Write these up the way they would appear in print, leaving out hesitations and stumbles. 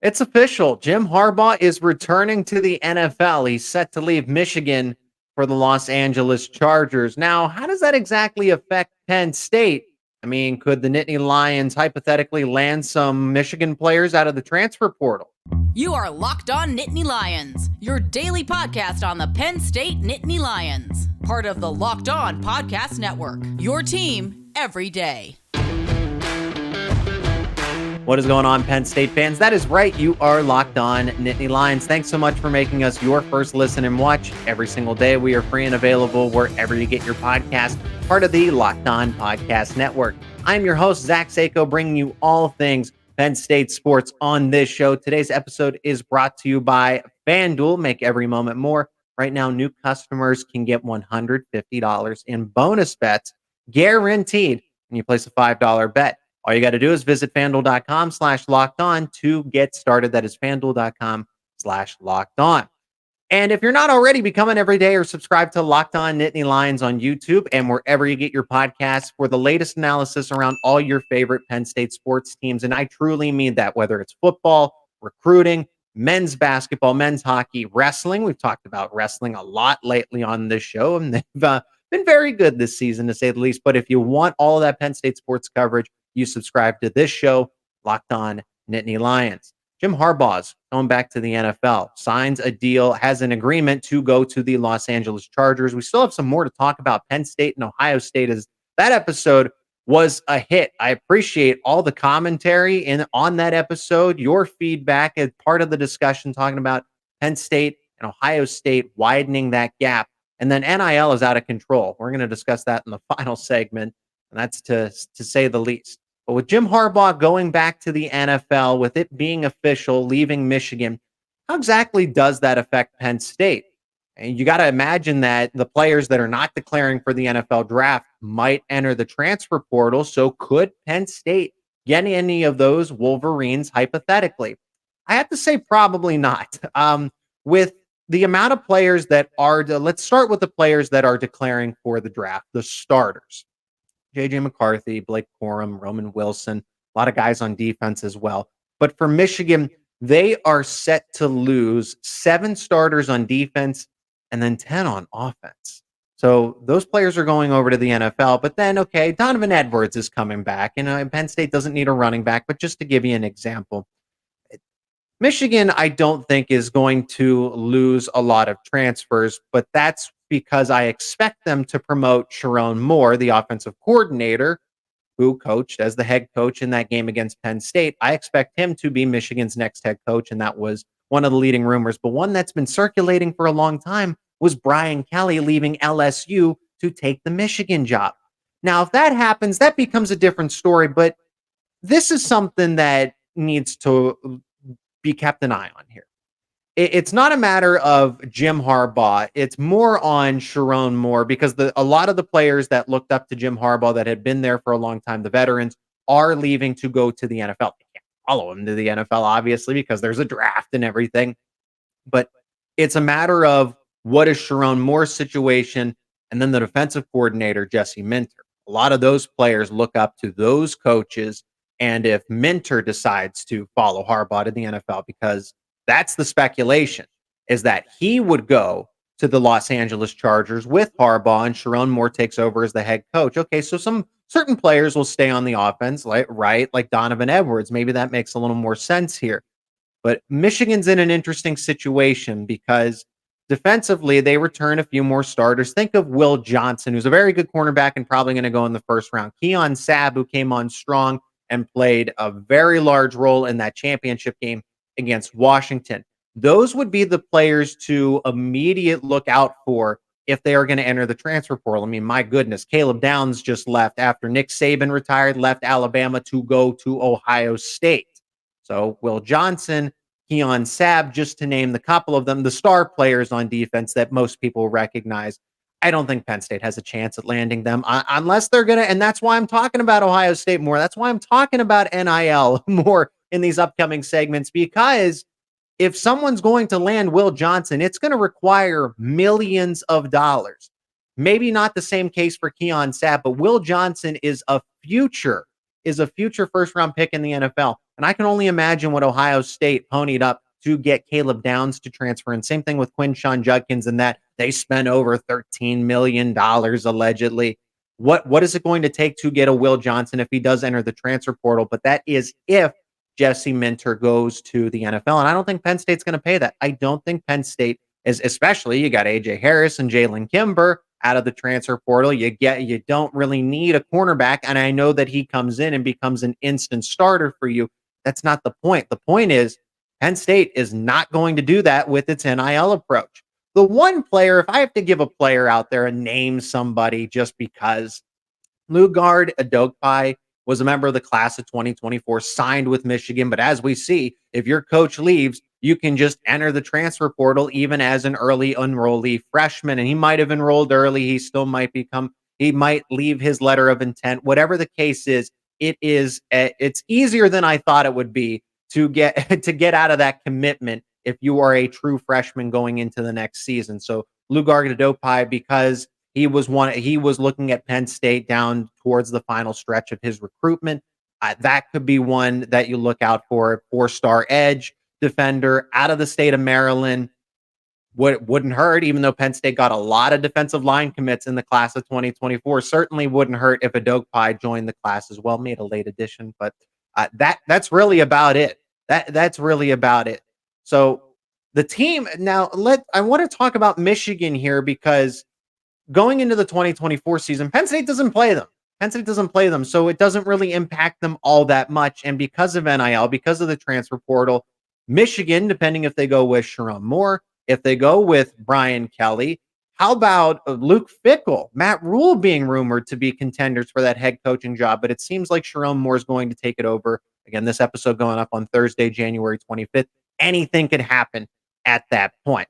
It's official. Jim Harbaugh is returning to the NFL. He's set to leave Michigan for the Los Angeles Chargers. Now, how does that exactly affect Penn State? I mean, could the Nittany Lions hypothetically land some Michigan players out of the transfer portal? You are Locked On Nittany Lions, your daily podcast on the Penn State Nittany Lions, part of the Locked On Podcast Network, your team every day. What is going on, Penn State fans? That is right. You are Locked On Nittany Lions. Thanks so much for making us your first listen and watch every single day. We are free and available wherever you get your podcast, part of the Locked On Podcast Network. I'm your host, Zach Seyko, bringing you all things Penn State sports on this show. Today's episode is brought to you by FanDuel. Make every moment more. Right now, new customers can get $150 in bonus bets guaranteed when you place a $5 bet. All you got to do is visit FanDuel.com/lockedon to get started. That is FanDuel.com/lockedon. And if you're not already, become an everyday or subscribe to Locked On Nittany Lions on YouTube and wherever you get your podcasts for the latest analysis around all your favorite Penn State sports teams. And I truly mean that, whether it's football, recruiting, men's basketball, men's hockey, wrestling. We've talked about wrestling a lot lately on this show, and they've been very good this season, to say the least. But if you want all of that Penn State sports coverage, you subscribe to this show, Locked On Nittany Lions. Jim Harbaugh's going back to the NFL, signs a deal, has an agreement to go to the Los Angeles Chargers. We still have some more to talk about Penn State and Ohio State, as that episode was a hit. I appreciate all the commentary on that episode, your feedback as part of the discussion, talking about Penn State and Ohio State widening that gap. And then NIL is out of control. We're going to discuss that in the final segment, and that's to say the least. But with Jim Harbaugh going back to the NFL, with it being official, leaving Michigan, how exactly does that affect Penn State? And you got to imagine that the players that are not declaring for the NFL draft might enter the transfer portal. So could Penn State get any of those Wolverines hypothetically? I have to say probably not. With the amount of players that are, let's start with the players that are declaring for the draft, the starters. J.J. McCarthy, Blake Corum, Roman Wilson, a lot of guys on defense as well. But for Michigan, they are set to lose 7 starters on defense and then 10 on offense. So those players are going over to the NFL. But then, okay, Donovan Edwards is coming back. And Penn State doesn't need a running back. But just to give you an example, Michigan, I don't think, is going to lose a lot of transfers, but that's because I expect them to promote Sharon Moore, the offensive coordinator, who coached as the head coach in that game against Penn State. I expect him to be Michigan's next head coach, and that was one of the leading rumors. But one that's been circulating for a long time was Brian Kelly leaving LSU to take the Michigan job. Now, if that happens, that becomes a different story, but this is something that needs to be kept an eye on here. It's not a matter of Jim Harbaugh. It's more on Sharon Moore, because a lot of the players that looked up to Jim Harbaugh that had been there for a long time, the veterans, are leaving to go to the NFL. They can't follow him to the NFL, obviously, because there's a draft and everything. But it's a matter of what is Sharon Moore's situation, and then the defensive coordinator, Jesse Minter. A lot of those players look up to those coaches. And if Minter decides to follow Harbaugh to the NFL, because that's the speculation, is that he would go to the Los Angeles Chargers with Harbaugh and Sharon Moore takes over as the head coach. Okay, so some certain players will stay on the offense, right? Like Donovan Edwards. Maybe that makes a little more sense here. But Michigan's in an interesting situation because defensively, they return a few more starters. Think of Will Johnson, who's a very good cornerback and probably going to go in the first round. Keon Sabb, who came on strong and played a very large role in that championship game against Washington. Those would be the players to immediate look out for if they are going to enter the transfer portal. I mean, my goodness, Caleb Downs just left after Nick Saban retired, left Alabama to go to Ohio State. So Will Johnson, Keon Sabb, just to name the couple of them, the star players on defense that most people recognize. I don't think Penn State has a chance at landing them unless they're going to, and that's why I'm talking about Ohio State more. That's why I'm talking about NIL more in these upcoming segments, because if someone's going to land Will Johnson, it's going to require millions of dollars. Maybe not the same case for Keon Sabb, but Will Johnson is a future first round pick in the NFL. And I can only imagine what Ohio State ponied up to get Caleb Downs to transfer. And same thing with Quinshon Judkins, and that they spent over $13 million allegedly. What is it going to take to get a Will Johnson if he does enter the transfer portal? But that is if Jesse Minter goes to the NFL. And I don't think Penn State's going to pay that. I don't think Penn State is, especially you got AJ Harris and Jalen Kimber out of the transfer portal. You don't really need a cornerback. And I know that he comes in and becomes an instant starter for you. That's not the point. The point is Penn State is not going to do that with its NIL approach. The one player, if I have to give a player out there and name somebody just because, Lugard Adokpai was a member of the class of 2024, signed with Michigan. But as we see, if your coach leaves, you can just enter the transfer portal even as an early enrollee freshman. And he might have enrolled early. He might leave his letter of intent. Whatever the case is, it's easier than I thought it would be to get out of that commitment if you are a true freshman going into the next season. So Lugard Adokpai, because he was looking at Penn State down towards the final stretch of his recruitment. That could be one that you look out for. 4-star edge defender out of the state of Maryland. Wouldn't hurt, even though Penn State got a lot of defensive line commits in the class of 2024. Certainly wouldn't hurt if Adokpai joined the class as well. Made a late addition, but that's really about it. That's really about it. So the team now. I want to talk about Michigan here because going into the 2024 season, Penn State doesn't play them. So it doesn't really impact them all that much. And because of NIL, because of the transfer portal, Michigan, depending if they go with Sharon Moore, if they go with Brian Kelly, how about Luke Fickell, Matt Rule being rumored to be contenders for that head coaching job, but it seems like Sharon Moore is going to take it over. Again, this episode going up on Thursday, January 25th. Anything could happen at that point.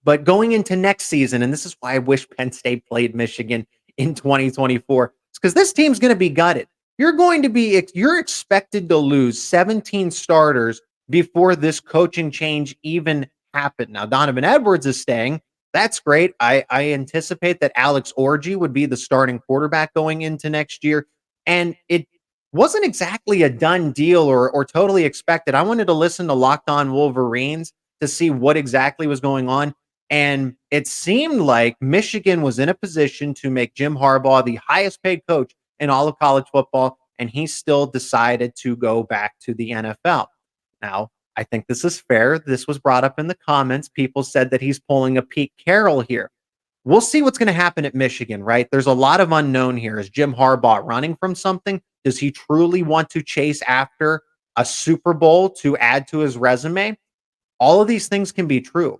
But going into next season, and this is why I wish Penn State played Michigan in 2024, it's because this team's going to be gutted. You're expected to lose 17 starters before this coaching change even happened. Now, Donovan Edwards is staying. That's great. I anticipate that Alex Orji would be the starting quarterback going into next year. And it wasn't exactly a done deal or totally expected. I wanted to listen to Locked On Wolverines to see what exactly was going on. And it seemed like Michigan was in a position to make Jim Harbaugh the highest paid coach in all of college football, and he still decided to go back to the NFL. Now, I think this is fair. This was brought up in the comments. People said that he's pulling a Pete Carroll here. We'll see what's going to happen at Michigan, right? There's a lot of unknown here. Is Jim Harbaugh running from something? Does he truly want to chase after a Super Bowl to add to his resume? All of these things can be true.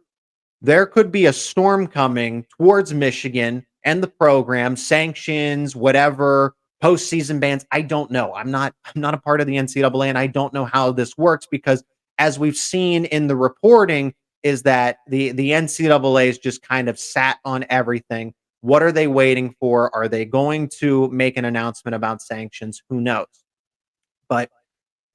There could be a storm coming towards Michigan and the program, sanctions, whatever, postseason bans. I don't know. I'm not a part of the NCAA, and I don't know how this works because, as we've seen in the reporting, is that the NCAA is just kind of sat on everything. What are they waiting for? Are they going to make an announcement about sanctions? Who knows? But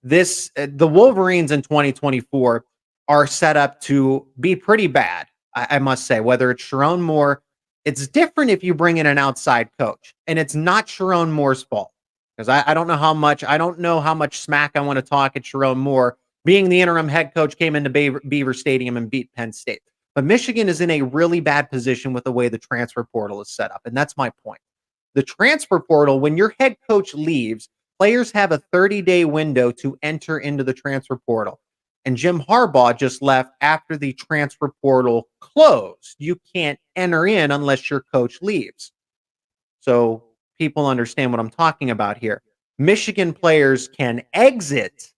the Wolverines in 2024 are set up to be pretty bad. I must say, whether it's Sharon Moore, it's different if you bring in an outside coach, and it's not Sharon Moore's fault because I don't know how much smack I want to talk at Sharon Moore. Being the interim head coach, came into Beaver Stadium and beat Penn State. But Michigan is in a really bad position with the way the transfer portal is set up, and that's my point. The transfer portal, when your head coach leaves, players have a 30-day window to enter into the transfer portal. And Jim Harbaugh just left after the transfer portal closed. You can't enter in unless your coach leaves. So people understand what I'm talking about here. Michigan players can exit,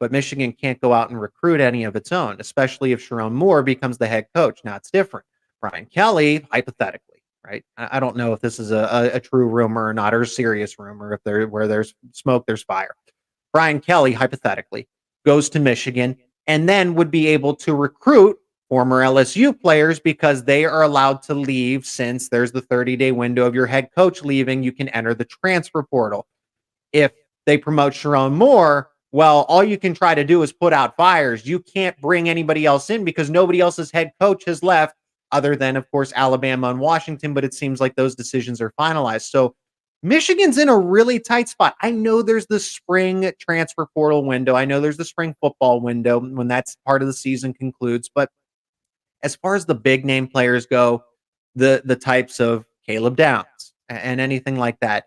but Michigan can't go out and recruit any of its own, especially if Sharon Moore becomes the head coach. Now it's different. Brian Kelly, hypothetically, right? I don't know if this is a true rumor or not, or a serious rumor. Where there's smoke, there's fire. Brian Kelly, hypothetically, goes to Michigan and then would be able to recruit former LSU players because they are allowed to leave. Since there's the 30-day window of your head coach leaving, you can enter the transfer portal. If they promote Sharon Moore, well, all you can try to do is put out fires. You can't bring anybody else in because nobody else's head coach has left, other than, of course, Alabama and Washington, but it seems like those decisions are finalized. So Michigan's in a really tight spot. I know there's the spring transfer portal window. I know there's the spring football window when that's part of the season concludes. But as far as the big name players go, the types of Caleb Downs and anything like that,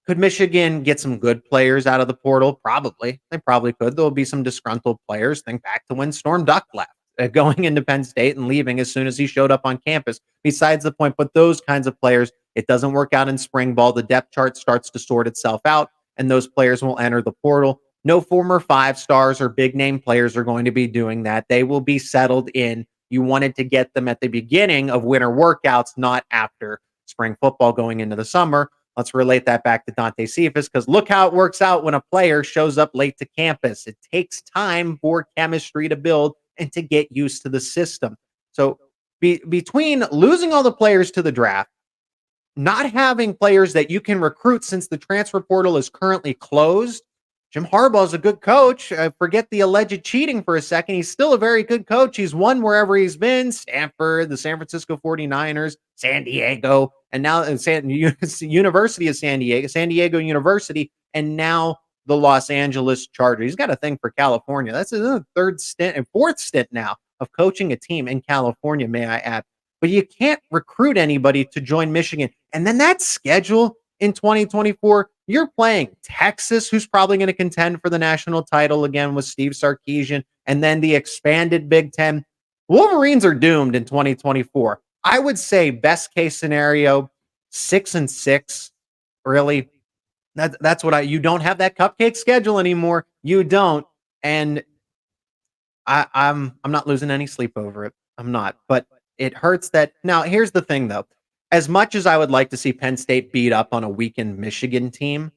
could Michigan get some good players out of the portal? Probably. They probably could. There'll be some disgruntled players. Think back to when Storm Duck left, going into Penn State and leaving as soon as he showed up on campus. Besides the point, but those kinds of players, it doesn't work out in spring ball. The depth chart starts to sort itself out, and those players will enter the portal. No former 5 stars or big name players are going to be doing that. They will be settled in. You wanted to get them at the beginning of winter workouts, not after spring football going into the summer. Let's relate that back to Dante Cephas, because look how it works out when a player shows up late to campus. It takes time for chemistry to build and to get used to the system. So between losing all the players to the draft, not having players that you can recruit since the transfer portal is currently closed. Jim Harbaugh is a good coach. Forget the alleged cheating for a second. He's still a very good coach. He's won wherever he's been: Stanford, the San Francisco 49ers, San Diego, and now University of San Diego University, and now the Los Angeles Chargers. He's got a thing for California. That's his third stint and fourth stint now of coaching a team in California, may I add. But you can't recruit anybody to join Michigan. And then that schedule in 2024, you're playing Texas, who's probably going to contend for the national title again with Steve Sarkisian, and then the expanded Big Ten. Wolverines are doomed in 2024. I would say best case scenario, 6-6. Really, that's what you don't have that cupcake schedule anymore. You don't, and I'm not losing any sleep over it. I'm not, but it hurts that. Now, here's the thing, though. As much as I would like to see Penn State beat up on a weakened Michigan team,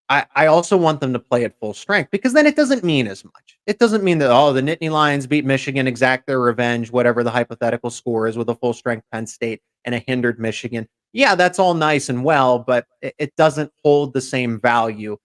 I also want them to play at full strength, because then it doesn't mean as much. It doesn't mean that, oh, the Nittany Lions beat Michigan, exact their revenge, whatever the hypothetical score is, with a full strength Penn State and a hindered Michigan. Yeah, that's all nice and well, but it doesn't hold the same value.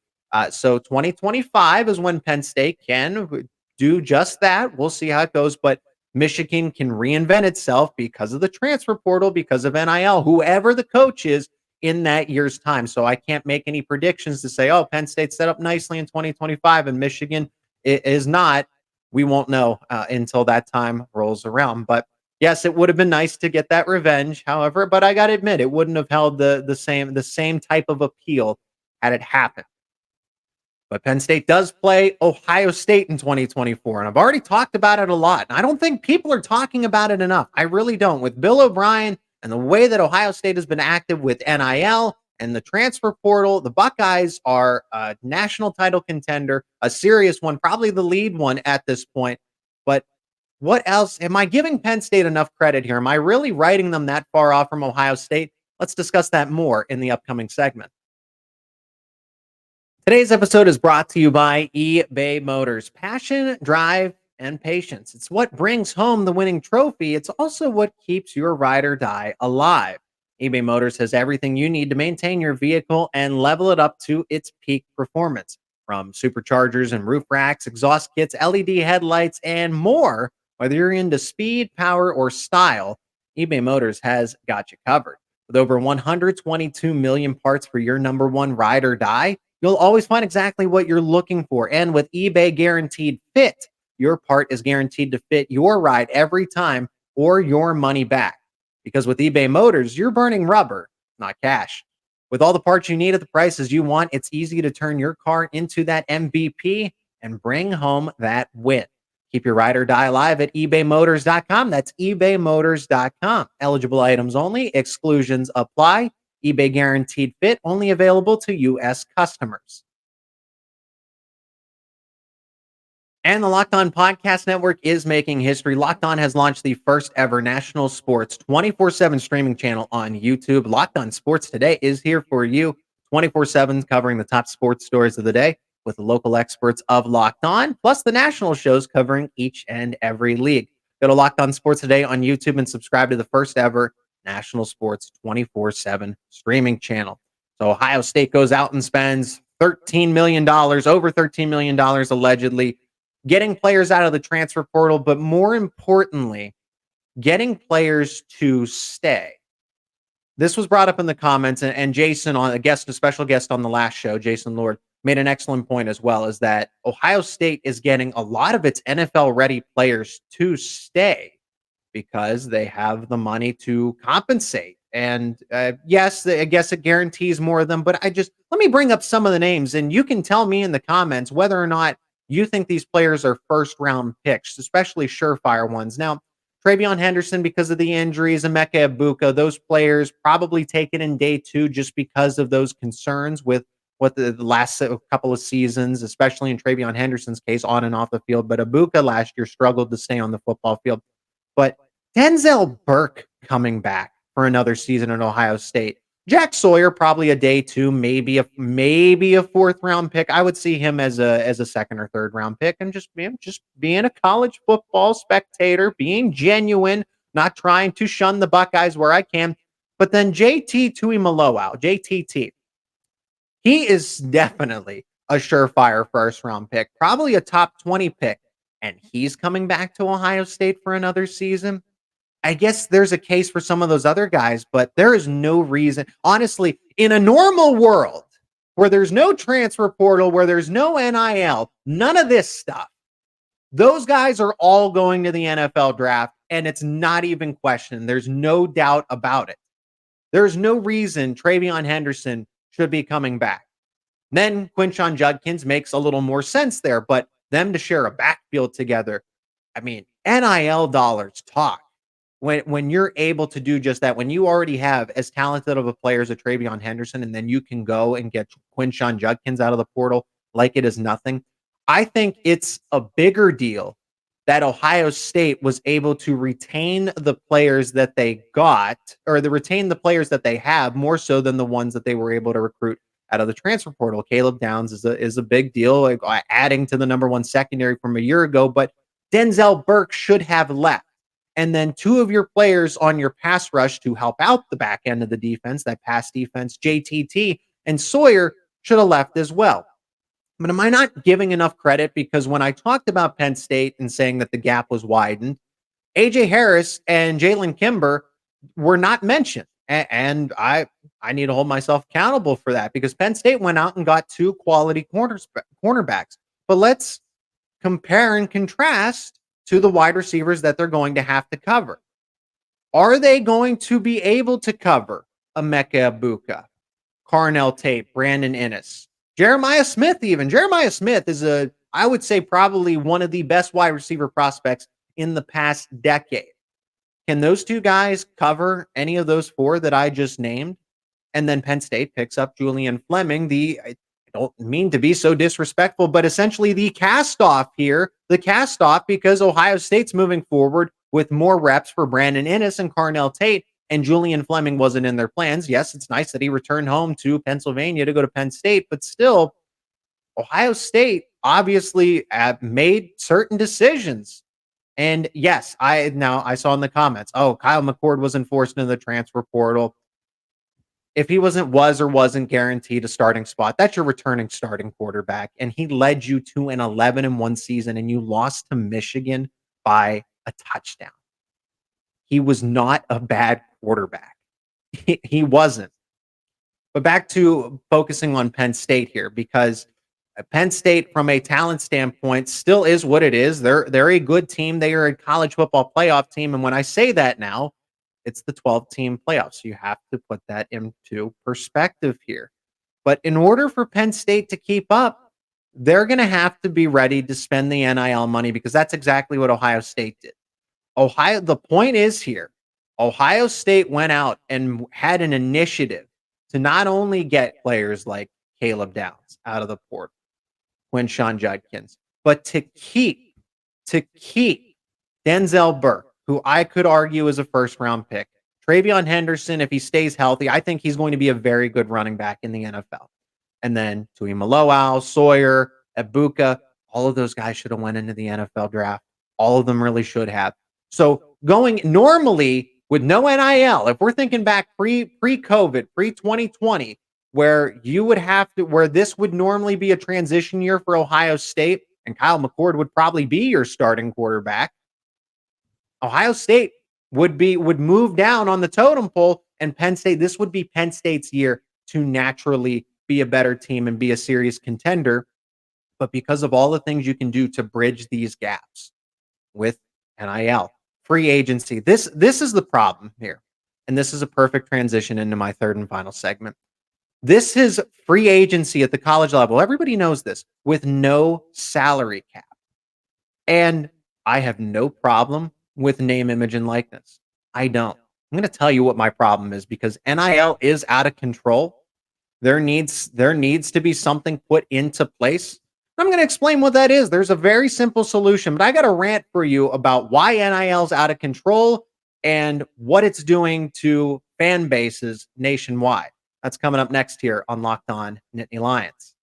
So 2025 is when Penn State can do just that. We'll see how it goes, but Michigan can reinvent itself because of the transfer portal, because of NIL, whoever the coach is in that year's time. So I can't make any predictions to say, oh, Penn State's set up nicely in 2025 and Michigan is not. We won't know until that time rolls around. But yes, it would have been nice to get that revenge. However, but I got to admit, it wouldn't have held the same type of appeal had it happened. But Penn State does play Ohio State in 2024, and I've already talked about it a lot. And I don't think people are talking about it enough. I really don't. With Bill O'Brien and the way that Ohio State has been active with NIL and the transfer portal, the Buckeyes are a national title contender, a serious one, probably the lead one at this point. But what else? Am I giving Penn State enough credit here? Am I really writing them that far off from Ohio State? Let's discuss that more in the upcoming segment. Today's episode is brought to you by eBay Motors. Passion, drive, and patience. It's what brings home the winning trophy. It's also what keeps your ride or die alive. eBay Motors has everything you need to maintain your vehicle and level it up to its peak performance. From superchargers and roof racks, exhaust kits, LED headlights, and more. Whether you're into speed, power, or style, eBay Motors has got you covered. With over 122 million parts for your number one ride or die, you'll always find exactly what you're looking for. And with eBay Guaranteed Fit, your part is guaranteed to fit your ride every time or your money back. Because with eBay Motors, you're burning rubber, not cash. With all the parts you need at the prices you want, it's easy to turn your car into that MVP and bring home that win. Keep your ride or die alive at ebaymotors.com. That's ebaymotors.com. Eligible items only. Exclusions apply. eBay Guaranteed Fit, only available to U.S. customers. And the Locked On Podcast Network is making history. Locked On has launched the first ever national sports 24/7 streaming channel on YouTube. Locked On Sports Today is here for you 24/7, covering the top sports stories of the day with the local experts of Locked On, plus the national shows covering each and every league. Go to Locked On Sports Today on YouTube and subscribe to the first ever national sports 24/7 streaming channel. So Ohio State goes out and spends $13 million, over $13 million allegedly, getting players out of the transfer portal, but more importantly, getting players to stay. This was brought up in the comments, and Jason, a special guest on the last show, Jason Lord, made an excellent point as well, is that Ohio State is getting a lot of its NFL-ready players to stay because they have the money to compensate. And yes, I guess it guarantees more of them, but let me bring up some of the names, and you can tell me in the comments whether or not you think these players are first-round picks, especially surefire ones. Now, Travion Henderson, because of the injuries, Emeka Egbuka, those players probably taken in day two just because of those concerns with what the last couple of seasons, especially in Travion Henderson's case, on and off the field. But Egbuka last year struggled to stay on the football field. But Denzel Burke coming back for another season at Ohio State. Jack Sawyer, probably a day two, maybe a fourth round pick. I would see him as a second or third round pick, and just being a college football spectator, being genuine, not trying to shun the Buckeyes where I can. But then JT Tuimoloau, JTT, he is definitely a surefire first round pick, probably a top 20 pick, and he's coming back to Ohio State for another season. I guess there's a case for some of those other guys, but there is no reason. Honestly, in a normal world where there's no transfer portal, where there's no NIL, none of this stuff, those guys are all going to the NFL draft, and it's not even questioned. There's no doubt about it. There's no reason Travion Henderson should be coming back. Then Quinshon Judkins makes a little more sense there, but them to share a backfield together, I mean, NIL dollars talk. When you're able to do just that, when you already have as talented of a player as a Travion Henderson, and then you can go and get Quinshon Judkins out of the portal like it is nothing, I think it's a bigger deal that Ohio State was able to retain the players that they got, or retain the players that they have, more so than the ones that they were able to recruit out of the transfer portal. Caleb Downs is a big deal, like adding to the number one secondary from a year ago, but Denzel Burke should have left. And then two of your players on your pass rush to help out the back end of the defense, that pass defense, JTT and Sawyer, should have left as well. But am I not giving enough credit? Because when I talked about Penn State and saying that the gap was widened, AJ Harris and Jalen Kimber were not mentioned. And I need to hold myself accountable for that, because Penn State went out and got two quality cornerbacks. But let's compare and contrast to the wide receivers that they're going to have to cover. Are they going to be able to cover Emeka Egbuka, Carnell Tate, Brandon Inniss, Jeremiah Smith even? Jeremiah Smith is I would say probably one of the best wide receiver prospects in the past decade. Can those two guys cover any of those four that I just named? And then Penn State picks up Julian Fleming, I don't mean to be so disrespectful, but essentially the cast-off here, because Ohio State's moving forward with more reps for Brandon Inniss and Carnell Tate, and Julian Fleming wasn't in their plans. Yes, it's nice that he returned home to Pennsylvania to go to Penn State, but still, Ohio State obviously made certain decisions. And yes, I saw in the comments, Kyle McCord wasn't forced into the transfer portal. If he wasn't guaranteed a starting spot, that's your returning starting quarterback. And he led you to an 11-1 season, and you lost to Michigan by a touchdown. He was not a bad quarterback. He wasn't. But back to focusing on Penn State here, because Penn State, from a talent standpoint, still is what it is. They're a good team. They are a college football playoff team. And when I say that now, it's the 12-team playoffs. You have to put that into perspective here. But in order for Penn State to keep up, they're going to have to be ready to spend the NIL money, because that's exactly what Ohio State did. The point is here, Ohio State went out and had an initiative to not only get players like Caleb Downs out of the portal, Quinshon Judkins, but to keep Denzel Burke, who I could argue is a first-round pick. Travion Henderson, if he stays healthy, I think he's going to be a very good running back in the NFL. And then Tuimoloau, Sawyer, Egbuka, all of those guys should have went into the NFL draft. All of them really should have. So going normally with no NIL, if we're thinking back pre-COVID, pre-2020, where this would normally be a transition year for Ohio State, and Kyle McCord would probably be your starting quarterback, Ohio State would move down on the totem pole And Penn State, this would be Penn State's year to naturally be a better team and be a serious contender. But because of all the things you can do to bridge these gaps with NIL, free agency, this is the problem here. And this is a perfect transition into my third and final segment. This is free agency at the college level. Everybody knows this, with no salary cap. And I have no problem with name, image, and likeness. I don't. I'm going to tell you what my problem is, because NIL is out of control. There needs to be something put into place. I'm going to explain what that is. There's a very simple solution, but I got a rant for you about why NIL is out of control and what it's doing to fan bases nationwide. That's coming up next here on Locked On Nittany Lions.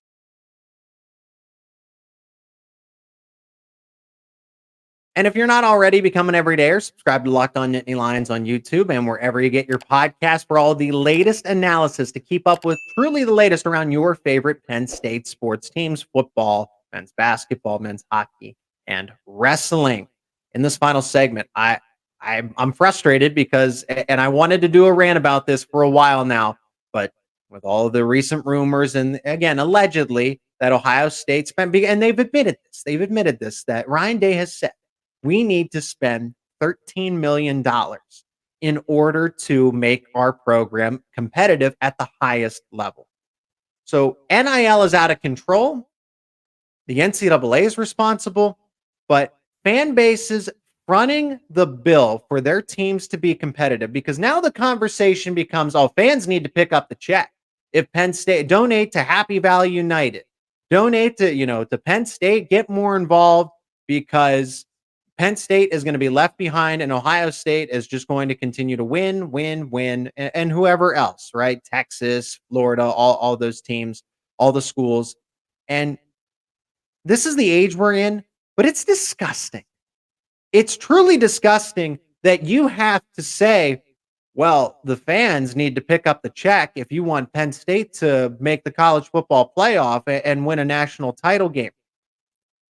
And if you're not already, become an everydayer. Subscribe to Locked On Nittany Lions on YouTube and wherever you get your podcast for all the latest analysis to keep up with truly the latest around your favorite Penn State sports teams: football, men's basketball, men's hockey, and wrestling. In this final segment, I'm frustrated because, and I wanted to do a rant about this for a while now, but with all of the recent rumors and, again, allegedly, that Ohio State spent, and they've admitted this, that Ryan Day has said, we need to spend $13 million in order to make our program competitive at the highest level. So NIL is out of control. The NCAA is responsible, but fan bases fronting the bill for their teams to be competitive, because now the conversation becomes, oh, fans need to pick up the check. If Penn State, donate to Happy Valley United, donate to Penn State, get more involved, because Penn State is going to be left behind and Ohio State is just going to continue to win, and whoever else, right? Texas, Florida, all those teams, all the schools. And this is the age we're in, but it's disgusting. It's truly disgusting that you have to say, well, the fans need to pick up the check if you want Penn State to make the college football playoff and win a national title game.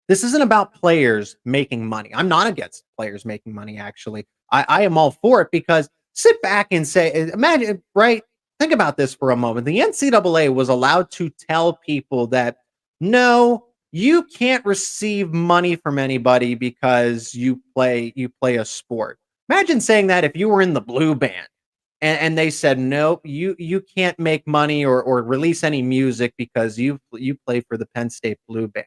This isn't about players making money. I'm not against players making money, actually. I am all for it, because sit back and say, imagine, right? Think about this for a moment. The NCAA was allowed to tell people that, no, you can't receive money from anybody because you play a sport. Imagine saying that if you were in the blue band and they said, nope, you can't make money or release any music because you play for the Penn State Blue Band.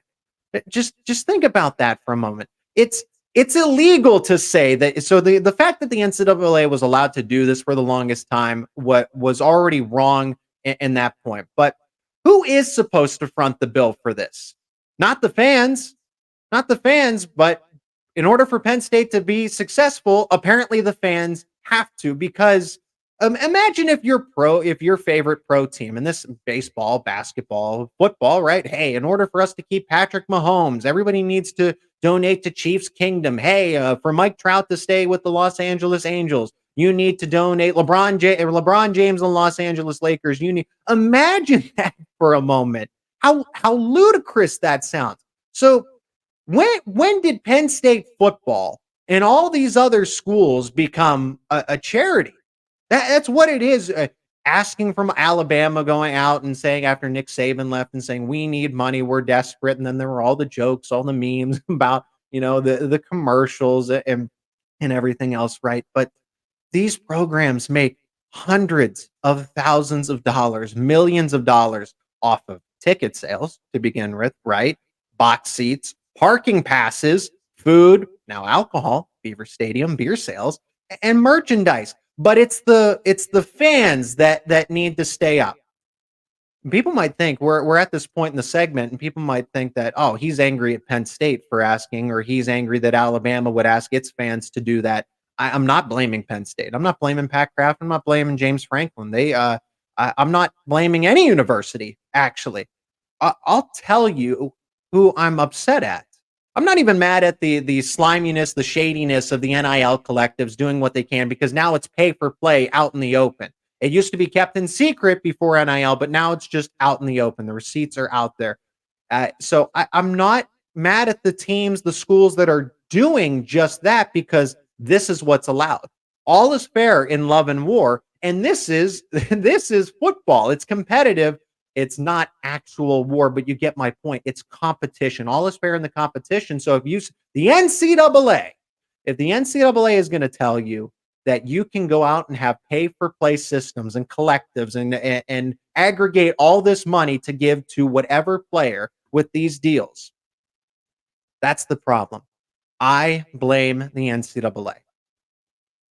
Just think about that for a moment. It's illegal to say that. So the fact that the NCAA was allowed to do this for the longest time, what was already wrong in that point. But who is supposed to front the bill for this? Not the fans, but in order for Penn State to be successful, apparently the fans have to, because imagine if your favorite pro team, and this baseball, basketball, football, right? Hey, in order for us to keep Patrick Mahomes, everybody needs to donate to Chiefs Kingdom. Hey, for Mike Trout to stay with the Los Angeles Angels, you need to donate. LeBron James and Los Angeles Lakers, imagine that for a moment. How ludicrous that sounds. So when did Penn State football and all these other schools become a charity? That's what it is. Asking from Alabama, going out and saying, after Nick Saban left, and saying, we need money, we're desperate. And then there were all the jokes, all the memes about, the commercials and everything else, right? But these programs make hundreds of thousands of dollars, millions of dollars off of ticket sales to begin with, right? Box seats, parking passes, food, now alcohol, Beaver Stadium, beer sales, and merchandise. But it's the fans that need to stay up. People might think we're at this point in the segment, and people might think that, oh, he's angry at Penn State for asking, or he's angry that Alabama would ask its fans to do that. I'm not blaming Penn State. I'm not blaming Pat Kraft. I'm not blaming James Franklin. I'm not blaming any university, actually. I'll tell you who I'm upset at. I'm not even mad at the sliminess, the shadiness of the NIL collectives doing what they can, because now it's pay for play out in the open. It used to be kept in secret before NIL, but now it's just out in the open. The receipts are out there. So I'm not mad at the teams, the schools that are doing just that, because this is what's allowed. All is fair in love and war. And this is this is football. It's competitive. It's not actual war, but you get my point. It's competition. All is fair in the competition. So the NCAA, if the NCAA is going to tell you that you can go out and have pay for play systems and collectives and aggregate all this money to give to whatever player with these deals, that's the problem. I blame the NCAA.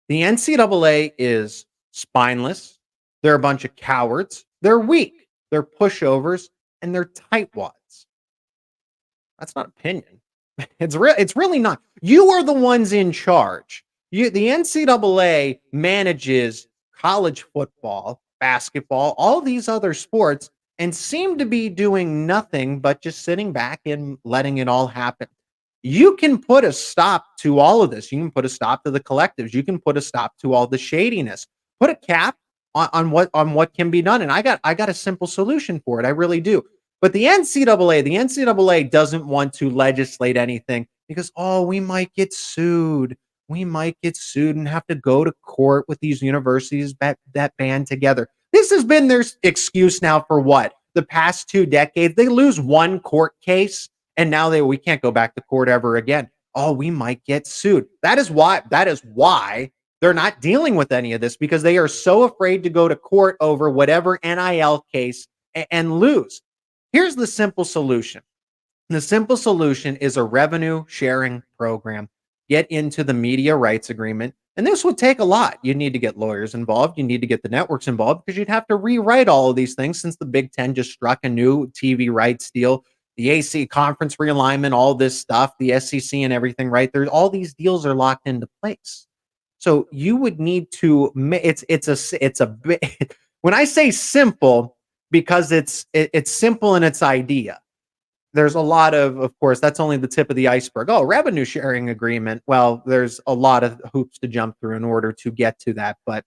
The NCAA is spineless. They're a bunch of cowards. They're weak. They're pushovers, and they're tightwads. That's not opinion. It's real. It's really not. You are the ones in charge. The NCAA manages college football, basketball, all these other sports, and seem to be doing nothing but just sitting back and letting it all happen. You can put a stop to all of this. You can put a stop to the collectives. You can put a stop to all the shadiness. Put a cap on what can be done. And I got a simple solution for it. I really do. But the NCAA doesn't want to legislate anything because, oh, we might get sued. We might get sued and have to go to court with these universities that band together. This has been their excuse now for what? The past 2 decades. They lose one court case and now we can't go back to court ever again. Oh, we might get sued. That is why they're not dealing with any of this, because they are so afraid to go to court over whatever NIL case and lose. Here's the simple solution. The simple solution is a revenue sharing program. Get into the media rights agreement. And this would take a lot. You need to get lawyers involved. You need to get the networks involved because you'd have to rewrite all of these things since the Big Ten just struck a new TV rights deal. The AC conference realignment, all this stuff, the SEC and everything, right? There's all these deals are locked into place. So you would need to, it's a bit, when I say simple, because it's simple in its idea. There's a lot of course, that's only the tip of the iceberg. Oh, revenue sharing agreement. Well, there's a lot of hoops to jump through in order to get to that. But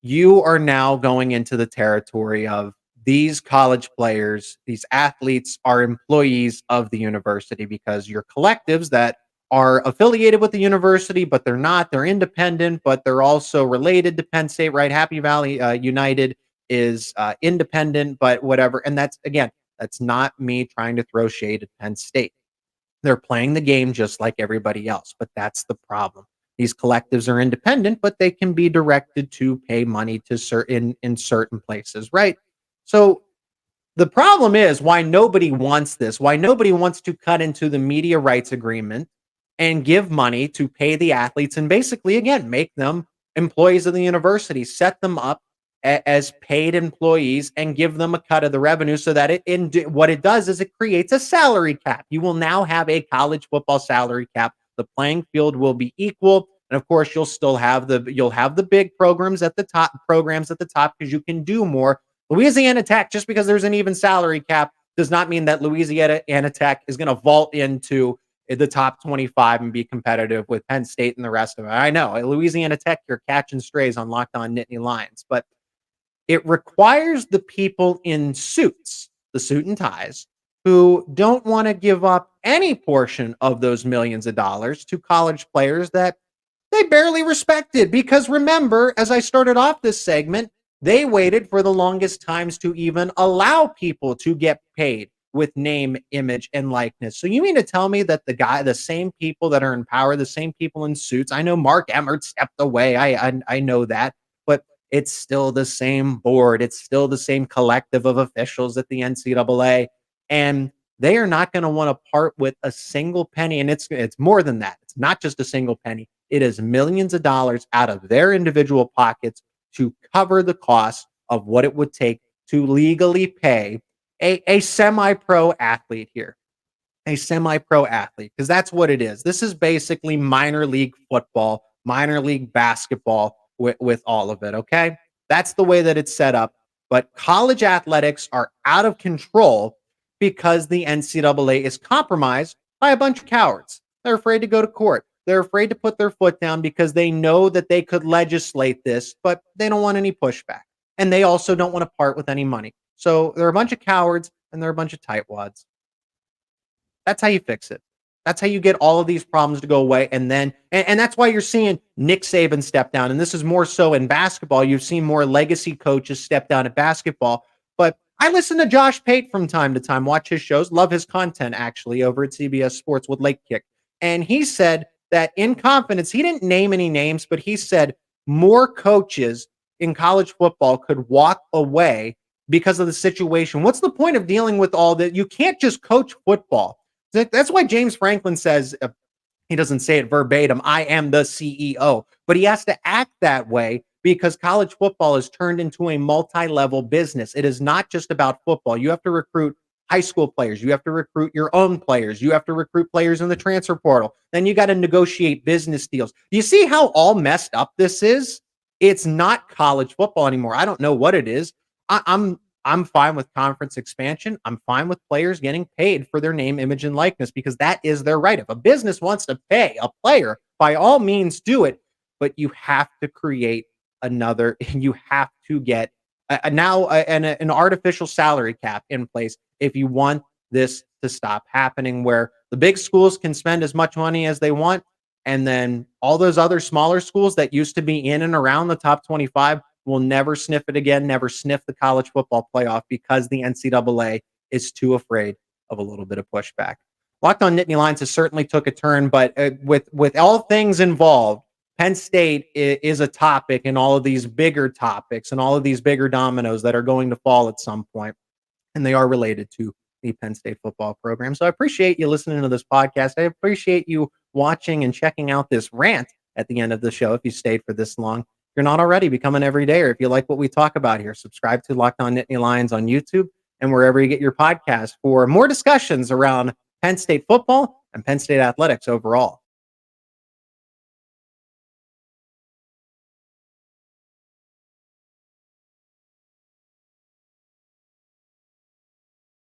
you are now going into the territory of these college players, these athletes are employees of the university because your collectives that are affiliated with the university, but they're not, they're independent, but they're also related to Penn State, right? Happy Valley United is independent, but whatever. And that's not me trying to throw shade at Penn State. They're playing the game just like everybody else, but that's the problem. These collectives are independent, but they can be directed to pay money to in certain places, right? So the problem is why nobody wants this, why nobody wants to cut into the media rights agreement and give money to pay the athletes and basically, again, make them employees of the university, set them up as paid employees and give them a cut of the revenue so that what it does is it creates a salary cap. You will now have a college football salary cap. The playing field will be equal. And of course, you'll have the big programs at the top because you can do more. Louisiana Tech, just because there's an even salary cap, does not mean that Louisiana Tech is going to vault into the top 25 and be competitive with Penn State and the rest of it. I know Louisiana Tech, you're catching strays on Locked On Nittany Lions, but it requires the people in suits, the suit and ties, who don't want to give up any portion of those millions of dollars to college players that they barely respected. Because remember, as I started off this segment, they waited for the longest times to even allow people to get paid with name, image, and likeness. So you mean to tell me that the same people that are in power, the same people in suits, I know Mark Emmert stepped away. I know that, but it's still the same board. It's still the same collective of officials at the NCAA. And they are not going to want to part with a single penny. And it's more than that. It's not just a single penny. It is millions of dollars out of their individual pockets to cover the cost of what it would take to legally pay a semi-pro athlete here. A semi-pro athlete, because that's what it is. This is basically minor league football, minor league basketball with all of it, okay? That's the way that it's set up. But college athletics are out of control because the NCAA is compromised by a bunch of cowards. They're afraid to go to court. They're afraid to put their foot down because they know that they could legislate this, but they don't want any pushback. And they also don't want to part with any money. So they're a bunch of cowards and they're a bunch of tightwads. That's how you fix it. That's how you get all of these problems to go away. And then, and that's why you're seeing Nick Saban step down. And this is more so in basketball. You've seen more legacy coaches step down at basketball. But I listen to Josh Pate from time to time, watch his shows, love his content actually over at CBS Sports with Late Kick. And he said that in confidence, he didn't name any names, but he said more coaches in college football could walk away because of the situation. What's the point of dealing with all that? You can't just coach football. That's why James Franklin says, he doesn't say it verbatim, I am the CEO, but he has to act that way because college football is turned into a multi-level business. It is not just about football. You have to recruit high school players. You have to recruit your own players. You have to recruit players in the transfer portal. Then you got to negotiate business deals. You see how all messed up this is? It's not college football anymore. I don't know what it is. I'm fine with conference expansion. I'm fine with players getting paid for their name, image, and likeness because that is their right. If a business wants to pay a player, by all means do it, but you have to create another, you have to get an artificial salary cap in place if you want this to stop happening where the big schools can spend as much money as they want. And then all those other smaller schools that used to be in and around the top 25 will never sniff it again, never sniff the college football playoff because the NCAA is too afraid of a little bit of pushback. Locked on Nittany Lions has certainly took a turn, but with all things involved, Penn State is a topic in all of these bigger topics and all of these bigger dominoes that are going to fall at some point, and they are related to the Penn State football program. So I appreciate you listening to this podcast. I appreciate you watching and checking out this rant at the end of the show if you stayed for this long. If you're not already, become an everydayer. If you like what we talk about here, subscribe to Locked on Nittany Lions on YouTube and wherever you get your podcast for more discussions around Penn State football and Penn State athletics overall.